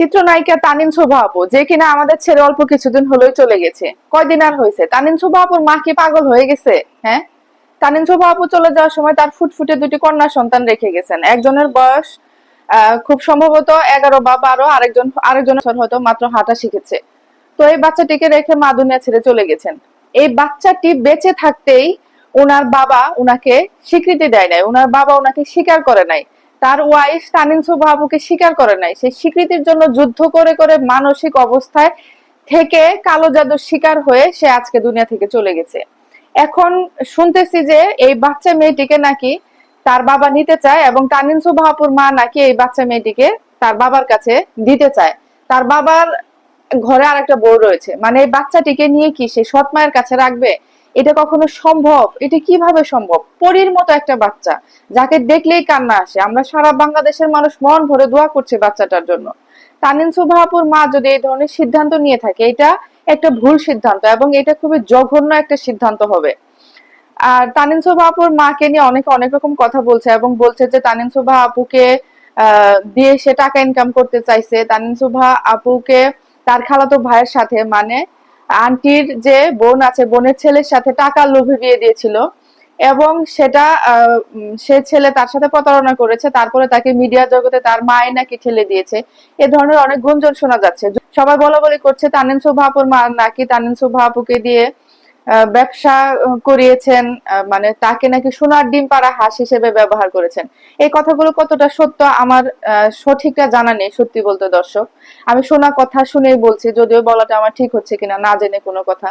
চিত্রনায়িকা তানিন শোভা আপু, যে কিনা আমাদের ছেড়ে অল্প কিছুদিন হলেই চলে গেছে। কয়দিন আর হয়েছে? তানিন শোভা আপুর মা কি পাগল হয়ে গেছে? হ্যাঁ, তানিন শোভা আপু চলে যাওয়ার সময় তার ফুটফুটে দুটি কন্যা সন্তান রেখে গেছেন। একজনের বয়স খুব সম্ভবত 11 বা 12, আরেকজনের হয়তো মাত্র হাঁটা শিখেছে। তো এই বাচ্চাটিকে রেখে মা দুনিয়া ছেড়ে চলে গেছেন। এই বাচ্চাটি বেঁচে থাকতেই ওনার বাবা উনাকে স্বীকৃতি দেয় নাই, ওনার বাবা ওনাকে স্বীকার করে নাই, তার ওয়াইফ তানিন শোভা আপুকে স্বীকার করে নাই। সেই স্বীকৃতির জন্য যুদ্ধ করে করে মানসিক অবস্থায় থেকে কালো জাদুর শিকার হয়ে সে আজকে দুনিয়া থেকে চলে গেছে। এখন শুনতেছি যে এই বাচ্চা মেয়েটিকে নাকি তার বাবা নিতে চায়, এবং তানিন শোভা আপুর মা নাকি এই বাচ্চা মেয়েটিকে তার বাবার কাছে দিতে চায়। তার বাবার ঘরে আরেকটা বউ রয়েছে, মানে এই বাচ্চাটিকে নিয়ে কি সে সৎ মায়ের কাছে রাখবে? এটা কখনো সম্ভব? এটা কিভাবে সম্ভব? পরীর মতো একটা বাচ্চা, যাকে দেখলেই কান্না আসে। আমরা সারা বাংলাদেশের মানুষ মন ভরে দোয়া করছি বাচ্চাটার জন্য। তানিন শোভা আপুর মা যদি এই ধরনের সিদ্ধান্ত নিয়ে থাকে, এটা একটা ভুল সিদ্ধান্ত, এবং এটা খুবই জঘন্য একটা সিদ্ধান্ত হবে। আর তানিন শোভা আপুর মাকে নিয়ে অনেকে অনেক রকম কথা বলছে, এবং বলছে যে তানিন শোভা আপুকে দিয়ে সে টাকা ইনকাম করতে চাইছে। তানিন শোভা আপুকে তার খালাতো ভাইয়ের সাথে, মানে আন্টির যে বোন আছে, বোনের ছেলের সাথে টাকার লোভে বিয়ে দিয়েছিল, এবং সেটা সে ছেলে তার সাথে প্রতারণা করেছে। তারপরে তাকে মিডিয়া জগতে তার মায় নাকি ঠেলে দিয়েছে। এ ধরনের অনেক গুঞ্জন শোনা যাচ্ছে। সবাই বলা বলি করছে তানিন শোভা আপুর মা নাকি তানিন শোভা আপুকে দিয়ে ব্যবসা করিয়েছেন, মানে তাকে নাকি সোনার ডিম পাড়া হাঁস হিসেবে ব্যবহার করেছেন। এই কথাগুলো কতটা সত্য আমার সঠিকটা জানা নেই, সত্যি বলতে দর্শক। আমি শোনা কথা শুনেই বলছি, যদিও বলাটা আমার ঠিক হচ্ছে কিনা না জেনে কোনো কথা।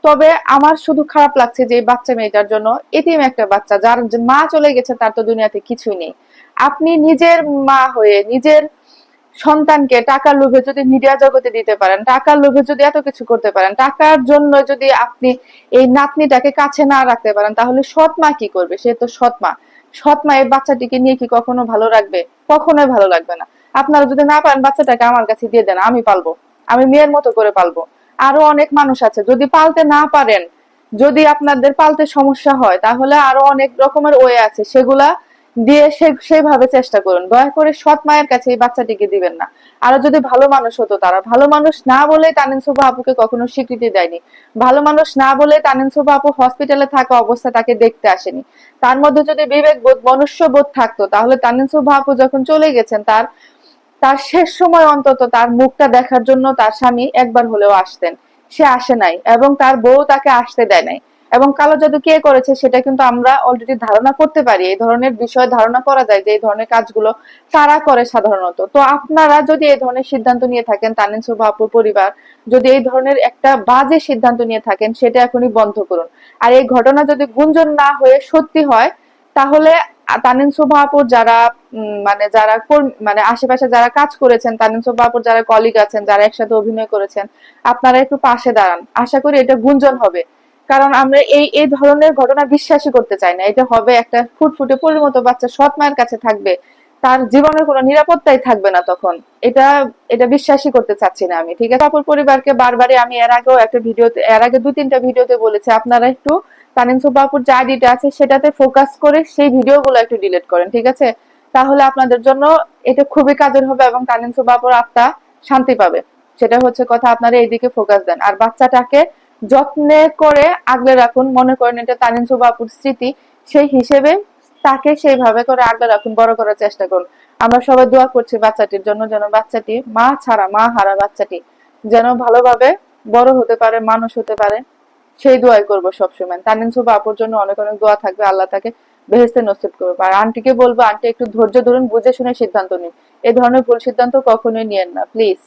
তবে আমার শুধু খারাপ লাগছে যে এই বাচ্চা মেয়েটার জন্য। এতিম একটা বাচ্চা, যার মা চলে গেছে, তার তো দুনিয়াতে কিছুই নেই। আপনি নিজের মা হয়ে নিজের সন্তানকে টাকার লোভে যদি মিডিয়া জগতে দিতে পারেন, টাকার লোভে যদি এত কিছু করতে পারেন, টাকার জন্য যদি আপনি এই নাতনিটাকে কাছে না রাখতে পারেন, তাহলে সৎ মা কি করবে? সে তো সৎ মা। সৎ মা এই বাচ্চাটিকে নিয়ে কি কখনো ভালো রাখবে? কখনোই ভালো লাগবে না। আপনারা যদি না পারেন, বাচ্চাটাকে আমার কাছে দিয়ে দেন, আমি পালবো, আমি মেয়ের মতো করে পালবো। আরো অনেক মানুষ আছে, যদি পালতে না পারেন, যদি আপনাদের পালতে সমস্যা হয়, তাহলে আরো অনেক রকমের ওয়ে আছে, সেগুলা দিয়ে সেভাবে চেষ্টা করুন। দয়া করে সৎ মায়ের কাছে এই বাচ্চাটিকে দিবেন না। আরো যদি ভালো মানুষ হতো, তারা ভালো মানুষ না বলে তানিন শোভা আপুকে কখনো স্বীকৃতি দেয়নি। ভালো মানুষ না বলে তানিন শোভা আপু হসপিটালে থাকা অবস্থা তাকে দেখতে আসেনি। তার মধ্যে যদি বিবেকবোধ, মনুষ্যবোধ থাকতো, তাহলে তানিন শোভা আপু যখন চলে গেছেন, তার তার শেষ সময় অন্তত তার মুখটা দেখার জন্য তার স্বামী একবার হলেও আসতেন। সে আসে নাই, এবং তার বউ তাকে আসতে দেয় নাই। এবং কালো জাদু কে করেছে সেটা কিন্তু আমরা অলরেডি ধারণা করতে পারি। এই ধরনের বিষয় ধারণা করা যায় যে এই ধরনের কাজগুলো তারা করে সাধারণত। তো আপনারা যদি এই ধরনের সিদ্ধান্ত নিয়ে থাকেন, তানিন শোভা আপুর পরিবার যদি এই ধরনের একটা বাজে সিদ্ধান্ত নিয়ে থাকেন, সেটা এখনই বন্ধ করুন। আর এই ঘটনা যদি গুঞ্জন না হয়ে সত্যি হয়, তাহলে তানিন শোভা আপুর যারা মানে যারা মানে আশেপাশে যারা কাজ করেছেন, তানিন শোভা আপুর যারা কলিগ আছেন, যারা একসাথে অভিনয় করেছেন, আপনারা একটু পাশে দাঁড়ান। আশা করি এটা গুঞ্জন হবে। কারণ আমরা এই এই ধরনের ঘটনা বিশ্বাসই করতে চাই না। এটা হবে একটা ফুটফুটে পরির মতো বাচ্চা সৎ মায়ের কাছে থাকবে, তার জীবনের কোনো নিরাপত্তাই থাকবে না তখন। এটা এটা বিশ্বাসই করতে চাচ্ছি না আমি। ঠিক আছে, আপুর পরিবারকে বারবারই আমি এর আগেও একটা ভিডিওতে, এর আগে 2-3টা ভিডিওতে বলেছি, আপনারা একটু তানিন শোভা আপুর যে আইডিটা আছে সেটাতে ফোকাস করে সেই ভিডিওগুলো একটু ডিলিট করেন, ঠিক আছে? তাহলে আপনাদের জন্য এটা খুবই কাজের হবে, এবং তানিন শোভা আপুর আত্মা শান্তি পাবে। সেটা হচ্ছে কথা, আপনারা এইদিকে ফোকাস দেন। আর বাচ্চাটাকে যত্নে করে আগলে রাখুন। মনে করেন এটা তানিন শোভা আপুর স্মৃতি, সেই হিসেবে তাকে সেইভাবে করে আগলে রাখুন, বড় করার চেষ্টা করুন। আমরা সবাই দোয়া করছি বাচ্চাটির জন্য, যেন বাচ্চাটি, মা ছাড়া, মা হারা বাচ্চাটি যেন ভালোভাবে বড় হতে পারে, মানুষ হতে পারে, সেই দোয়াই করবো সবসময়। তানিন শোভা আপুর জন্য অনেক অনেক দোয়া থাকবে। আল্লাহ তাকে বেহেশতে নসিব করবে। আর আন্টিকে বলবো, আন্টি একটু ধৈর্য ধরুন, বুঝে শুনে সিদ্ধান্ত নিন। এই ধরনের ভুল সিদ্ধান্ত কখনোই নিয়েন না, প্লিজ।